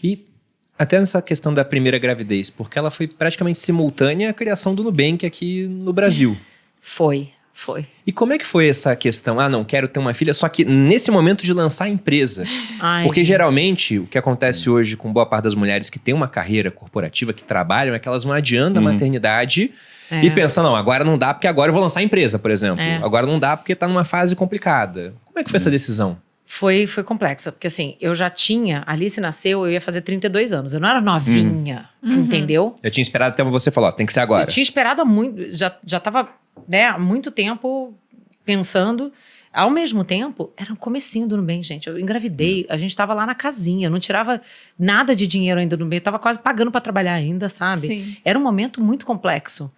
E até nessa questão da primeira gravidez, porque ela foi praticamente simultânea à criação do Nubank aqui no Brasil. Foi. E como é que foi essa questão? Ah, não, quero ter uma filha, só que nesse momento de lançar a empresa. Porque geralmente o que acontece hoje com boa parte das mulheres que têm uma carreira corporativa, que trabalham, é que elas vão adiando a maternidade e pensam, não, agora não dá porque agora eu vou lançar a empresa, por exemplo. Agora não dá porque tá numa fase complicada. Como é que foi essa decisão? Foi complexa, porque assim, eu já tinha, a Alice nasceu, eu ia fazer 32 anos, eu não era novinha, entendeu? Eu tinha esperado até você falar, tem que ser agora. Eu tinha esperado há muito, já tava, né, há muito tempo pensando. Ao mesmo tempo, era o comecinho do Nubank, gente. Eu engravidei, a gente tava lá na casinha, eu não tirava nada de dinheiro ainda do Nubank, eu tava quase pagando pra trabalhar ainda, sabe? Sim. Era um momento muito complexo.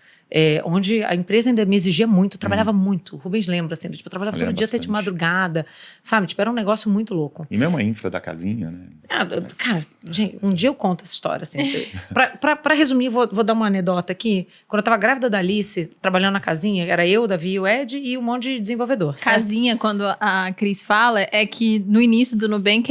Onde a empresa ainda me exigia muito, eu trabalhava muito. O Rubens lembra, assim, tipo, eu trabalhava todo dia até de madrugada, sabe? Tipo, era um negócio muito louco. E mesmo a infra da casinha, né? Cara, gente, um dia eu conto essa história, assim. Pra resumir, vou dar uma anedota aqui. Quando eu tava grávida da Alice, trabalhando na casinha, era eu, o Davi, o Ed e um monte de desenvolvedor. Certo? Casinha, quando a Cris fala, é que no início do Nubank,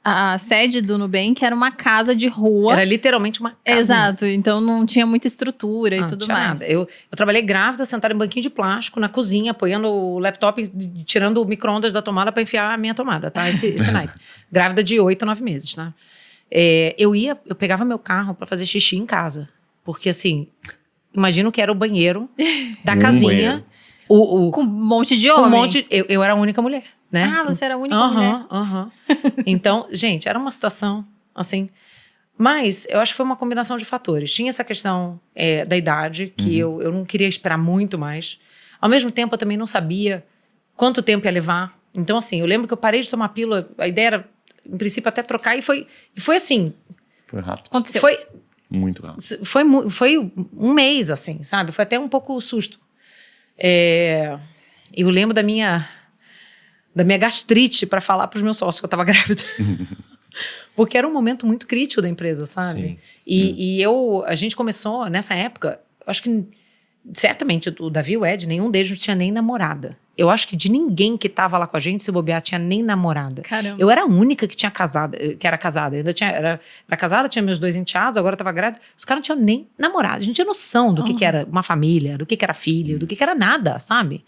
a sede do Nubank era uma casa de rua. Era literalmente uma casa. Exato, então não tinha muita estrutura e tudo mais. Nada. Eu trabalhei grávida, sentada em banquinho de plástico, na cozinha, apoiando o laptop, tirando o micro-ondas da tomada para enfiar a minha tomada, tá? Esse naipe. Grávida de 8, 9 meses, tá? Eu pegava meu carro para fazer xixi em casa. Porque, assim, imagino que era o banheiro da casinha. Com um monte de homem. Eu era a única mulher, né? Ah, você era a única mulher. Então, gente, era uma situação, assim... Mas eu acho que foi uma combinação de fatores. Tinha essa questão da idade, que eu não queria esperar muito mais. Ao mesmo tempo, eu também não sabia quanto tempo ia levar. Então, assim, eu lembro que eu parei de tomar pílula. A ideia era, em princípio, até trocar. E foi assim. Foi rápido. Aconteceu. Muito rápido. Foi um mês, assim, sabe? Foi até um pouco susto. Eu lembro da minha gastrite para falar para os meus sócios que eu estava grávida. Porque era um momento muito crítico da empresa, sabe? E a gente começou, nessa época, eu acho que, certamente, o Davi e o Ed, nenhum deles não tinha nem namorada. Eu acho que de ninguém que tava lá com a gente, se bobear, tinha nem namorada. Caramba. Eu era a única que era casada. Era casada, tinha meus 2 enteados, agora eu tava grávida. Os caras não tinham nem namorada. A gente não tinha noção do que era uma família, do que era filho, do que era nada, sabe?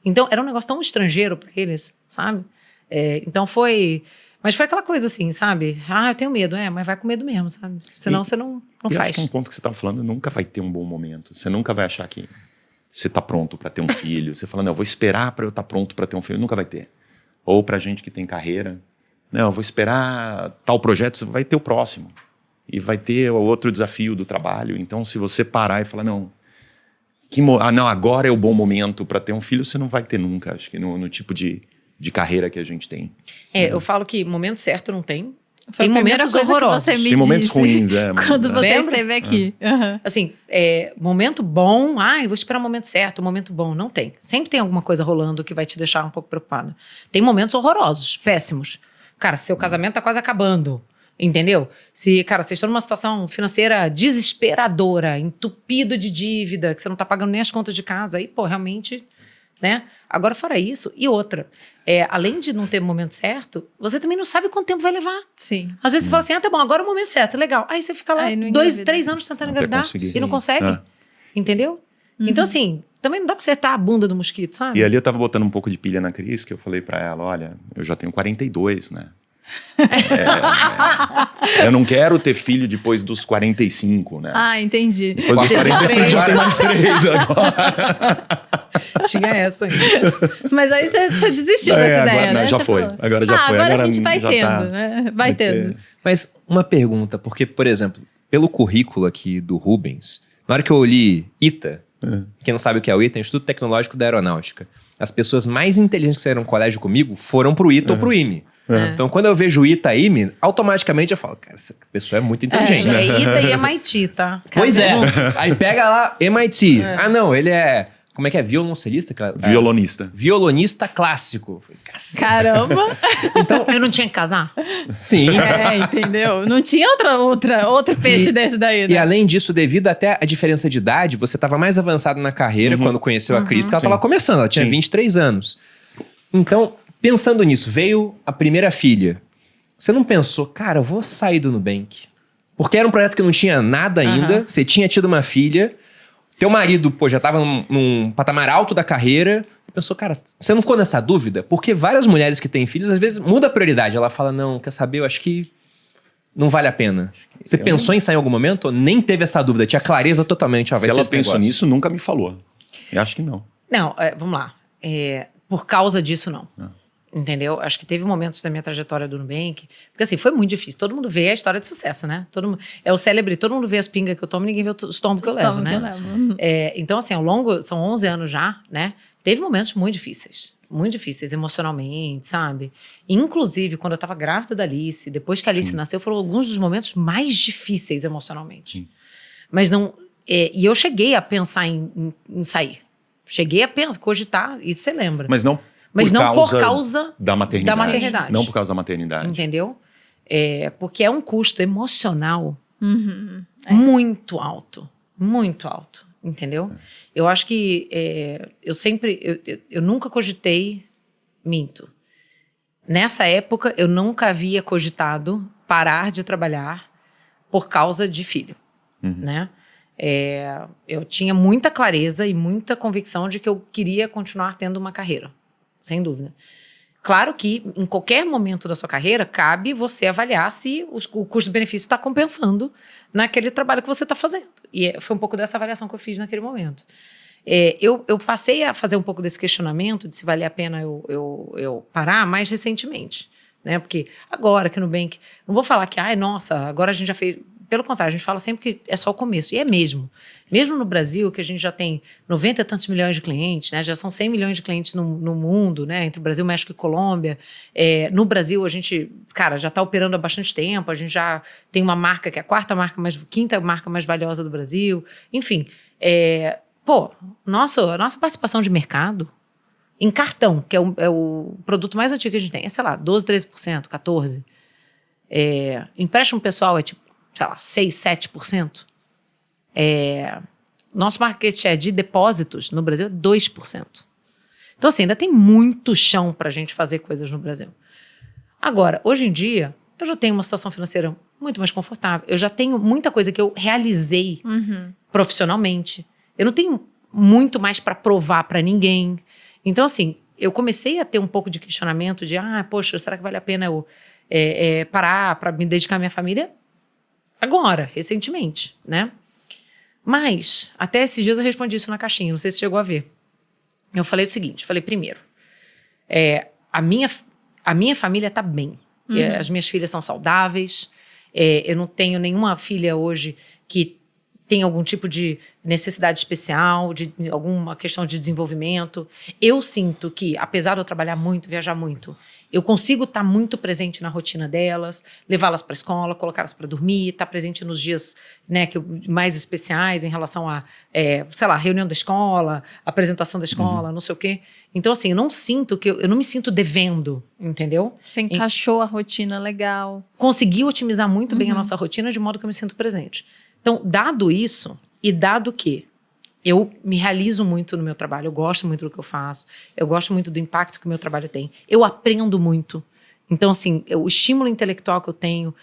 Então, era um negócio tão estrangeiro pra eles, sabe? Então, Mas foi aquela coisa assim, sabe? Eu tenho medo, mas vai com medo mesmo, sabe? Senão você não faz. Acho que é um ponto que você estava falando, nunca vai ter um bom momento. Você nunca vai achar que você está pronto para ter um filho. Você fala, não, eu vou esperar para eu estar pronto para ter um filho. Nunca vai ter. Ou para gente que tem carreira. Não, eu vou esperar tal projeto, você vai ter o próximo. E vai ter o outro desafio do trabalho. Então, se você parar e falar, não, agora é o bom momento para ter um filho, você não vai ter nunca. Acho que no tipo de carreira que a gente tem. Eu falo que momento certo não tem. Foi tem momentos horrorosos. Tem momentos ruins, quando você esteve aqui. Assim, momento bom, eu vou esperar o momento certo, momento bom. Não tem. Sempre tem alguma coisa rolando que vai te deixar um pouco preocupado. Tem momentos horrorosos, péssimos. Cara, seu casamento tá quase acabando, entendeu? Cara, vocês estão numa situação financeira desesperadora, entupido de dívida, que você não tá pagando nem as contas de casa, aí, realmente... Né? Agora, fora isso, e outra, além de não ter o momento certo, você também não sabe quanto tempo vai levar. Sim. Às vezes você fala assim, tá bom, agora é o momento certo, legal. Aí você fica lá 2, 3 anos tentando engravidar e não consegue. Entendeu? Então, assim, também não dá pra acertar a bunda do mosquito, sabe? E ali eu tava botando um pouco de pilha na Cris, que eu falei pra ela, olha, eu já tenho 42, né? Eu não quero ter filho depois dos 45, né? Entendi. Depois dos 45 já tem mais 3 agora. Tinha essa ainda. Mas aí você desistiu dessa ideia, né? Já foi. Falou, agora já foi. Agora a gente vai tendo, né? Vai tendo. Mas uma pergunta, porque, por exemplo, pelo currículo aqui do Rubens, na hora que eu li ITA, quem não sabe o que é o ITA, é o Instituto Tecnológico da Aeronáutica. As pessoas mais inteligentes que fizeram colégio comigo foram pro ITA ou pro IME. Então, quando eu vejo ITA e IME, automaticamente eu falo, cara, essa pessoa é muito inteligente. ITA e MIT, tá? Pois é. Aí pega lá, MIT. Não, ele é... Como é que é? Violoncelista? Violonista. Violonista clássico. Caramba! Então, eu não tinha que casar? Sim. Entendeu? Não tinha outro peixe desse daí, né? E além disso, devido até a diferença de idade, você estava mais avançado na carreira quando conheceu a Cris, porque ela estava começando, ela tinha 23 anos. Então, pensando nisso, veio a primeira filha. você não pensou, cara, eu vou sair do Nubank? Porque era um projeto que não tinha nada ainda, você tinha tido uma filha, teu marido, pô, já tava num patamar alto da carreira, e pensou, cara, você não ficou nessa dúvida? Porque várias mulheres que têm filhos, às vezes, muda a prioridade. Ela fala, não, quer saber, eu acho que não vale a pena. Você pensou em sair em algum momento ou nem teve essa dúvida? Tinha clareza totalmente. Se ela pensou nisso, nunca me falou. Eu acho que não. Não, vamos lá. Por causa disso, não. Entendeu? Acho que teve momentos da minha trajetória do Nubank, porque assim, foi muito difícil. Todo mundo vê a história de sucesso, né? É o célebre, todo mundo vê as pingas que eu tomo, ninguém vê os tombos que eu levo, né? Então, assim, ao longo, são 11 anos já, né? Teve momentos muito difíceis emocionalmente, sabe? Inclusive, quando eu tava grávida da Alice, depois que a Alice nasceu, foram alguns dos momentos mais difíceis emocionalmente. Mas não... e eu cheguei a pensar em sair. Cheguei a cogitar, isso você lembra. Mas não por causa da maternidade. Não por causa da maternidade. Entendeu? Porque é um custo emocional muito alto. Muito alto. Entendeu? Eu acho que eu nunca cogitei, minto. Nessa época, eu nunca havia cogitado parar de trabalhar por causa de filho, né? Eu tinha muita clareza e muita convicção de que eu queria continuar tendo uma carreira, sem dúvida. Claro que em qualquer momento da sua carreira, cabe você avaliar se o custo-benefício está compensando naquele trabalho que você está fazendo. E foi um pouco dessa avaliação que eu fiz naquele momento. Eu passei a fazer um pouco desse questionamento de se valia a pena eu parar mais recentemente. Né? Porque agora que no Nubank, não vou falar que, nossa, agora a gente já fez... Pelo contrário, a gente fala sempre que é só o começo. E é mesmo. Mesmo no Brasil, que a gente já tem 90 e tantos milhões de clientes, né? Já são 100 milhões de clientes no mundo, né? Entre Brasil, México e Colômbia. No Brasil, a gente, cara, já está operando há bastante tempo. A gente já tem uma marca que é a quinta marca mais valiosa do Brasil. Enfim, nossa participação de mercado em cartão, que é o produto mais antigo que a gente tem, sei lá, 12%, 13%, 14%. Empréstimo pessoal é tipo, sei lá, 6%, 7%. Nosso market share de depósitos no Brasil é 2%. Então, assim, ainda tem muito chão para a gente fazer coisas no Brasil. Agora, hoje em dia, eu já tenho uma situação financeira muito mais confortável. Eu já tenho muita coisa que eu realizei profissionalmente. Eu não tenho muito mais para provar para ninguém. Então, assim, eu comecei a ter um pouco de questionamento de, poxa, será que vale a pena eu parar para me dedicar à minha família? Agora, recentemente, né? Mas, até esses dias eu respondi isso na caixinha, não sei se chegou a ver. Eu falei o seguinte, primeiro, a minha família tá bem. As minhas filhas são saudáveis, eu não tenho nenhuma filha hoje que tem algum tipo de necessidade especial, de alguma questão de desenvolvimento. Eu sinto que, apesar de eu trabalhar muito, viajar muito, eu consigo estar muito presente na rotina delas, levá-las para a escola, colocá-las para dormir, estar presente nos dias, né, mais especiais em relação a, sei lá, reunião da escola, apresentação da escola, não sei o quê. Então, assim, eu não me sinto devendo, entendeu? Você encaixou a rotina legal. Consegui otimizar muito bem a nossa rotina de modo que eu me sinto presente. Então, dado isso, e dado que eu me realizo muito no meu trabalho, eu gosto muito do que eu faço, eu gosto muito do impacto que o meu trabalho tem, eu aprendo muito. Então, assim, o estímulo intelectual que eu tenho,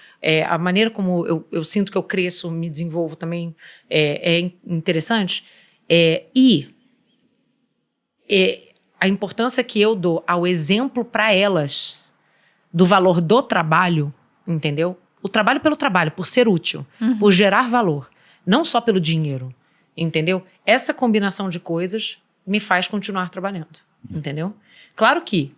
a maneira como eu sinto que eu cresço, me desenvolvo também é interessante. E a importância que eu dou ao exemplo para elas do valor do trabalho, entendeu? O trabalho pelo trabalho, por ser útil, por gerar valor, não só pelo dinheiro, entendeu? Essa combinação de coisas me faz continuar trabalhando, entendeu? Claro que,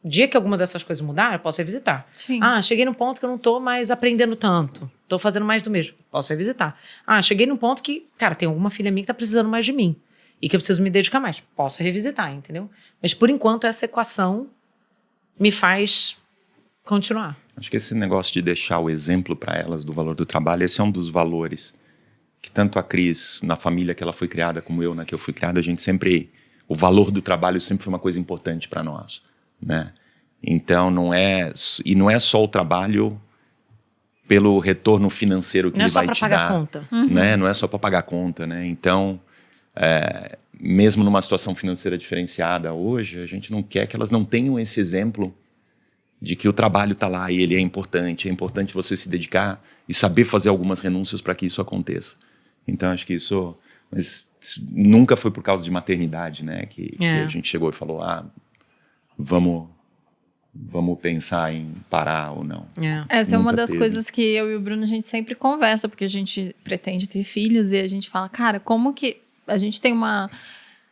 dia que alguma dessas coisas mudar, eu posso revisitar. Sim. Cheguei num ponto que eu não tô mais aprendendo tanto, tô fazendo mais do mesmo, posso revisitar. Cheguei num ponto que, cara, tem alguma filha minha que tá precisando mais de mim e que eu preciso me dedicar mais, posso revisitar, entendeu? Mas, por enquanto, essa equação me faz continuar. Acho que esse negócio de deixar o exemplo para elas do valor do trabalho, esse é um dos valores que tanto a Cris, na família que ela foi criada, como eu, na que eu fui criada, a gente sempre... O valor do trabalho sempre foi uma coisa importante para nós, né? Então, não é só o trabalho pelo retorno financeiro que ele vai te dar. Não é só para pagar conta. Né? Não é só para pagar conta, né? Então, mesmo numa situação financeira diferenciada hoje, a gente não quer que elas não tenham esse exemplo de que o trabalho está lá e ele é importante você se dedicar e saber fazer algumas renúncias para que isso aconteça. Então, acho que isso... Mas nunca foi por causa de maternidade, né? Que a gente chegou e falou, vamos pensar em parar ou não. Essa é uma das coisas que eu e o Bruno, a gente sempre conversa, porque a gente pretende ter filhos e a gente fala, cara, como que a gente tem uma...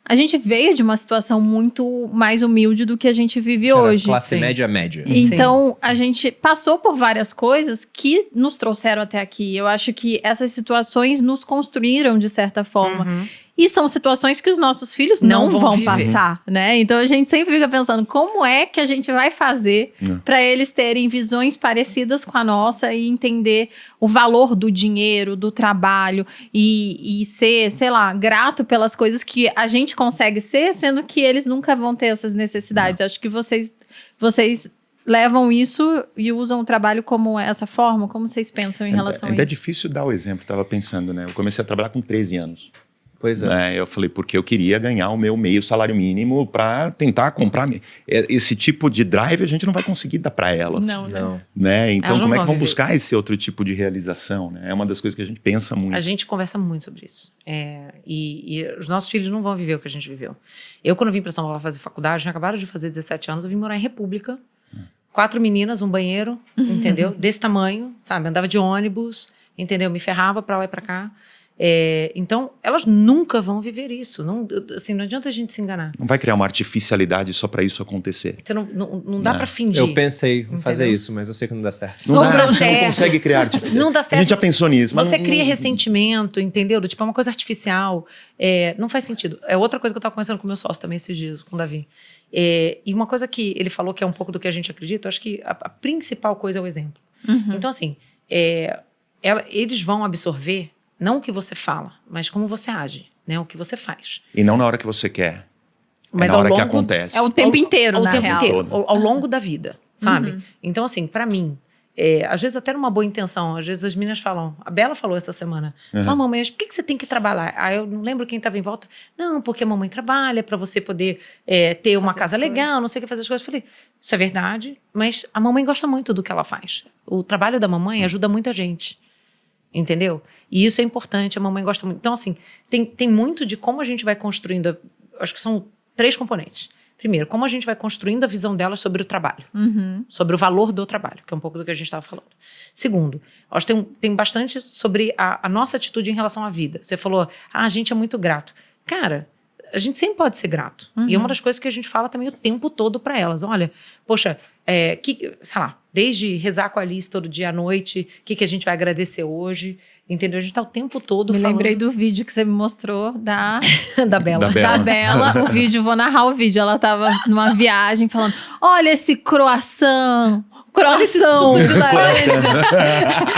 A gente veio de uma situação muito mais humilde do que a gente vive hoje. Classe média. Então, a gente passou por várias coisas que nos trouxeram até aqui. Eu acho que essas situações nos construíram de certa forma. E são situações que os nossos filhos não vão passar, né? Então, a gente sempre fica pensando, como é que a gente vai fazer para eles terem visões parecidas com a nossa e entender o valor do dinheiro, do trabalho e ser, sei lá, grato pelas coisas que a gente consegue ser, sendo que eles nunca vão ter essas necessidades. Acho que vocês levam isso e usam o trabalho como essa forma? Como vocês pensam em relação a isso? Ainda é difícil dar o exemplo, estava pensando, né? Eu comecei a trabalhar com 13 anos. Pois é. Né? Eu falei, porque eu queria ganhar o meu meio salário mínimo para tentar comprar. Esse tipo de drive a gente não vai conseguir dar para elas. Não. Né? Então, Elas como é que não vão vão buscar esse outro tipo de realização? Né? É uma das coisas que a gente pensa muito. A gente conversa muito sobre isso. E os nossos filhos não vão viver o que a gente viveu. Eu, quando vim para São Paulo fazer faculdade, tinha acabado de fazer 17 anos, eu vim morar em República. 4 meninas, um banheiro, entendeu? Desse tamanho, sabe? Andava de ônibus, entendeu? Me ferrava para lá e para cá. Então, elas nunca vão viver isso. Não adianta a gente se enganar. Não vai criar uma artificialidade só para isso acontecer. Você não dá para fingir. Eu pensei em fazer isso, mas eu sei que não dá certo. Não dá, você não consegue criar artificialidade. Não dá certo. A gente já pensou nisso. Você cria ressentimento, entendeu? Tipo, é uma coisa artificial. Não faz sentido. É outra coisa que eu estava conversando com o meu sócio também esses dias, com o Davi. E uma coisa que ele falou que é um pouco do que a gente acredita, eu acho que a principal coisa é o exemplo. Então, assim, eles vão absorver não o que você fala, mas como você age, né? O que você faz. E não na hora que você quer. Mas na hora que acontece. É o tempo inteiro, na real. Tempo inteiro, ao longo da vida, sabe? Então, assim, pra mim, às vezes até numa boa intenção, às vezes as meninas falam, a Bela falou essa semana, mamãe, mas por que você tem que trabalhar? Aí eu não lembro quem estava em volta, não, porque a mamãe trabalha pra você poder ter uma casa legal, não sei o que, fazer as coisas. Eu falei, isso é verdade, mas a mamãe gosta muito do que ela faz. O trabalho da mamãe ajuda muita gente. Entendeu? E isso é importante, a mamãe gosta muito. Então, assim, tem muito de como a gente vai construindo, acho que são 3 componentes. Primeiro, como a gente vai construindo a visão delas sobre o trabalho, sobre o valor do trabalho, que é um pouco do que a gente estava falando. Segundo, acho que tem bastante sobre a nossa atitude em relação à vida. Você falou, a gente é muito grato. Cara, a gente sempre pode ser grato. E é uma das coisas que a gente fala também o tempo todo para elas. Olha, poxa, sei lá, desde rezar com a Alice todo dia à noite, o que a gente vai agradecer hoje, entendeu? A gente tá o tempo todo falando... lembrei do vídeo que você me mostrou da Bela. Da Bela, o vídeo, vou narrar o vídeo. Ela tava numa viagem falando, olha esse croissant, olha esse suco de laranja.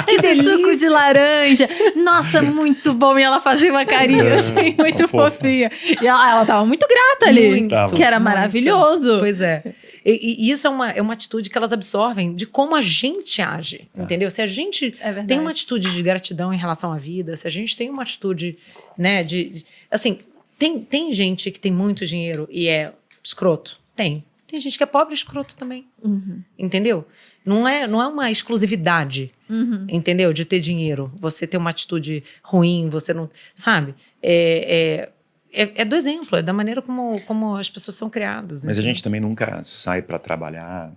Esse suco de laranja. Nossa, muito bom. E ela fazia uma carinha assim, muito fofinha. E ela tava muito grata ali. Muito, que era maravilhoso. Pois é. E isso é uma atitude que elas absorvem de como a gente age, entendeu? Se a gente tem uma atitude de gratidão em relação à vida, se a gente tem uma atitude, né, assim, tem gente que tem muito dinheiro e é escroto? Tem. Tem gente que é pobre e escroto também, entendeu? Não é uma exclusividade, entendeu? De ter dinheiro, você ter uma atitude ruim, você não... Sabe? É do exemplo, é da maneira como as pessoas são criadas. Mas a gente também nunca sai para trabalhar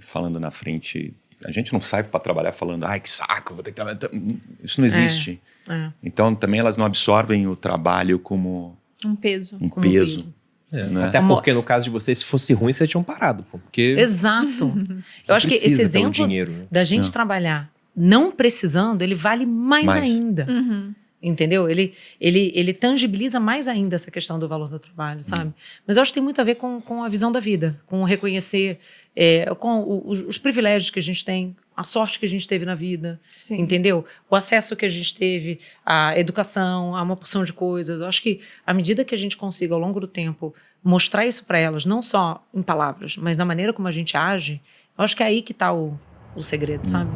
falando na frente. A gente não sai para trabalhar falando, ai, que saco, vou ter que trabalhar. Isso não existe. Então também elas não absorvem o trabalho como um peso. Né? Até porque no caso de vocês, se fosse ruim, vocês tinham parado. Porque Exato. Eu acho que esse exemplo dinheiro, né? da gente trabalhar não precisando, ele vale mais ainda. Entendeu? Ele tangibiliza mais ainda essa questão do valor do trabalho, sabe? Mas eu acho que tem muito a ver com a visão da vida, com o reconhecer, com os privilégios que a gente tem, a sorte que a gente teve na vida, entendeu? O acesso que a gente teve à educação, a uma porção de coisas. Eu acho que à medida que a gente consiga, ao longo do tempo, mostrar isso para elas, não só em palavras, mas na maneira como a gente age, eu acho que é aí que está o segredo, sabe?